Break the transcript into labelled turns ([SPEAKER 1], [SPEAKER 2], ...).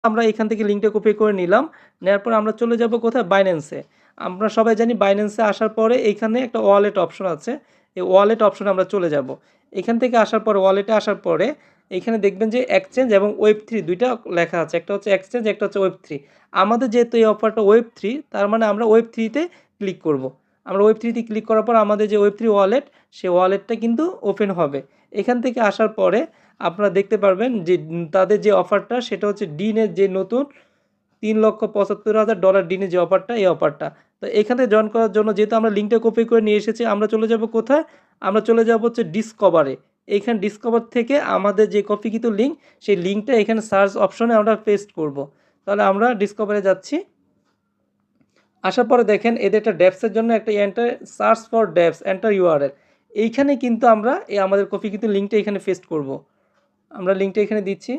[SPEAKER 1] আমরা এখান থেকে লিঙ্কটা কপি করে নিলাম। নেওয়ার পর আমরা চলে যাব কোথায়? বাইন্যান্সে। আমরা সবাই জানি বাইন্যান্সে আসার পরে এইখানে একটা ওয়ালেট অপশন আছে। এই ওয়ালেট অপশনে আমরা চলে যাব। এখান থেকে আসার পরে ওয়ালেটে আসার পরে এইখানে দেখবেন যে এক্সচেঞ্জ এবং ওয়েব3 দুইটা লেখা আছে। একটা হচ্ছে এক্সচেঞ্জ, একটা হচ্ছে ওয়েব3। আমাদের যেহেতু এই অফারটা ওয়েব3, তার মানে আমরা ওয়েব3 তে ক্লিক করব। আমরা ওয়েব3 তে ক্লিক করার পর আমাদের যে ওয়েব3 ওয়ালেট, সেই ওয়ালেটটা কিন্তু ওপেন হবে। এখান থেকে আসার পরে আপনারা দেখতে পারবেন যে তাদের যে অফারটা সেটা হচ্ছে ডিনের যে নতুন $3,75,000 ডিনের যে অফারটা, এই অফারটা। তো এখানে জয়েন করার জন্য যেহেতু আমরা লিঙ্কটা কপি করে নিয়ে এসেছি, আমরা চলে যাব কোথায়? আমরা চলে যাব হচ্ছে ডিসকভারে। এইখানে ডিসকভার থেকে আমাদের যে কপিকৃত লিঙ্ক, সেই লিঙ্কটা এখানে সার্চ অপশনে আমরা পেস্ট করব। তাহলে আমরা ডিসকভারে যাচ্ছি। আসার পরে দেখেন এদের একটা ডেপসের জন্য একটা enter search for depth enter URL. এইখানে কিন্তু আমরা এই আমাদের কপিকৃত লিঙ্কটা এখানে পেস্ট করব। আমরা লিঙ্কটা এখানে দিচ্ছি।